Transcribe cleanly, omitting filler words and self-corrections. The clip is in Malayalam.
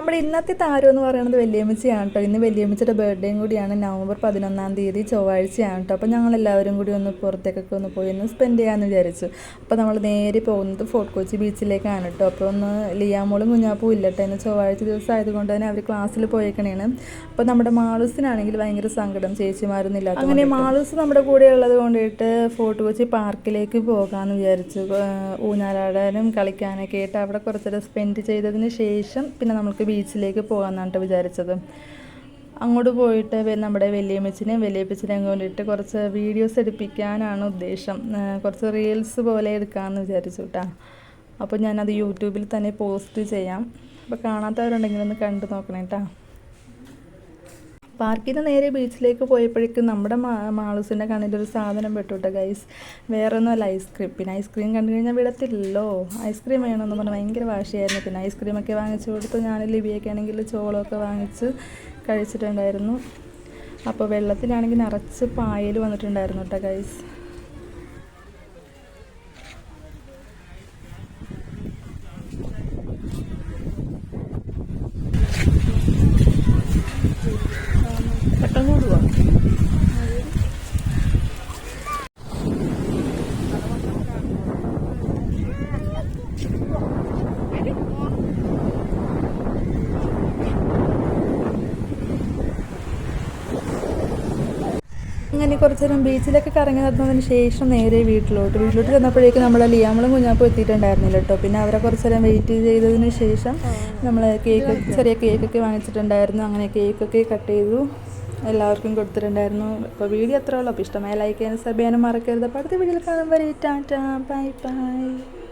നമ്മുടെ ഇന്നത്തെ താരം എന്ന് പറയുന്നത് വല്യമ്മച്ചിയാണ് കേട്ടോ. ഇന്ന് വല്യമ്മച്ചിയുടെ ബർത്ത്ഡേയും കൂടിയാണ്. നവംബർ 11 ചൊവ്വാഴ്ചയാണ് കേട്ടോ. അപ്പോൾ ഞങ്ങളെല്ലാവരും കൂടി ഒന്ന് പുറത്തേക്കൊക്കെ ഒന്ന് പോയി ഒന്ന് സ്പെൻഡ് ചെയ്യാമെന്ന് വിചാരിച്ചു. അപ്പോൾ നമ്മൾ നേരെ പോകുന്നത് ഫോർട്ട് കൊച്ചി ബീച്ചിലേക്കാണ് കേട്ടോ. അപ്പോൾ ഒന്ന് ലിയാമോളും കുഞ്ഞാപ്പും ഇല്ല കേട്ടോ. ഇന്ന് ചൊവ്വാഴ്ച ദിവസം ആയതുകൊണ്ട് തന്നെ അവർ ക്ലാസ്സിൽ പോയേക്കണേണ്. അപ്പോൾ നമ്മുടെ മാളൂസിനാണെങ്കിൽ ഭയങ്കര സങ്കടം, ചേച്ചിമാരൊന്നും ഇല്ലാത്ത. അങ്ങനെ മാളൂസ് നമ്മുടെ കൂടെ ഉള്ളത് കൊണ്ടിട്ട് ഫോർട്ട് കൊച്ചി പാർക്കിലേക്ക് പോകാമെന്ന് വിചാരിച്ചു. ഊഞ്ഞാലാടാനും കളിക്കാനൊക്കെ ആയിട്ട് അവിടെ കുറച്ചേരം സ്പെൻഡ് ചെയ്തതിന് ശേഷം പിന്നെ നമുക്ക് ബീച്ചിലേക്ക് പോകാമെന്നാണ് വിചാരിച്ചത്. അങ്ങോട്ട് പോയിട്ട് നമ്മുടെ വലിയപ്പച്ചിനെയും കൊണ്ടിട്ട് കുറച്ച് വീഡിയോസ് എടുപ്പിക്കാനാണ് ഉദ്ദേശം. കുറച്ച് റീൽസ് പോലെ എടുക്കാമെന്ന് വിചാരിച്ചു കേട്ടോ. അപ്പോൾ ഞാനത് യൂട്യൂബിൽ തന്നെ പോസ്റ്റ് ചെയ്യാം. അപ്പോൾ കാണാത്തവരുണ്ടെങ്കിൽ ഒന്ന് കണ്ടു നോക്കണം കേട്ടോ. പാർക്കിൽ നിന്ന് നേരെ ബീച്ചിലേക്ക് പോയപ്പോഴേക്കും നമ്മുടെ മാളൂസിൻ്റെ കണ്ണിലൊരു സാധനം പെട്ടു കേട്ടോ ഗൈസ്. വേറെ ഒന്നുമല്ല, ഐസ്ക്രീം. പിന്നെ ഐസ്ക്രീം കണ്ടു കഴിഞ്ഞാൽ വിടത്തില്ലല്ലോ. ഐസ്ക്രീം വേണമെന്ന് പറഞ്ഞാൽ ഭയങ്കര വാശിയായിരുന്നു. പിന്നെ ഐസ്ക്രീമൊക്കെ വാങ്ങിച്ചു കൊടുത്തു. ഞാൻ ലിബിയൊക്കെ ആണെങ്കിൽ ചോളമൊക്കെ വാങ്ങിച്ച് കഴിച്ചിട്ടുണ്ടായിരുന്നു. അപ്പോൾ വെള്ളത്തിലാണെങ്കിൽ നിറച്ച് പായൽ വന്നിട്ടുണ്ടായിരുന്നു കേട്ടോ ഗൈസ്. പെട്ടെന്ന് കൂടുക. അങ്ങനെ കുറച്ച് നേരം ബീച്ചിലൊക്കെ കറങ്ങി നടന്നതിന് ശേഷം നേരെ വീട്ടിലോട്ട് ചെന്നപ്പോഴേക്കും നമ്മളെ ലിയാമളും കുഞ്ഞാപ്പും എത്തിയിട്ടുണ്ടായിരുന്നില്ല കേട്ടോ. പിന്നെ അവരെ കുറച്ച് നേരം വെയിറ്റ് ചെയ്തതിന് ശേഷം നമ്മൾ ചെറിയ കേക്കൊക്കെ വാങ്ങിച്ചിട്ടുണ്ടായിരുന്നു. അങ്ങനെ കേക്കൊക്കെ കട്ട് ചെയ്തു എല്ലാവർക്കും കൊടുത്തിട്ടുണ്ടായിരുന്നു. അപ്പോൾ വീഡിയോ അത്രേ ഉള്ളൂ. അപ്പോൾ ഇഷ്ടമായ ലൈക്ക് ചെയ്യാനും സബ് ചെയ്യാനും മറക്കരുത്. അപ്പോൾ അടുത്ത വീഡിയോയിൽ കാണുമ്പോൾ ടാറ്റാ ബൈ ബൈ.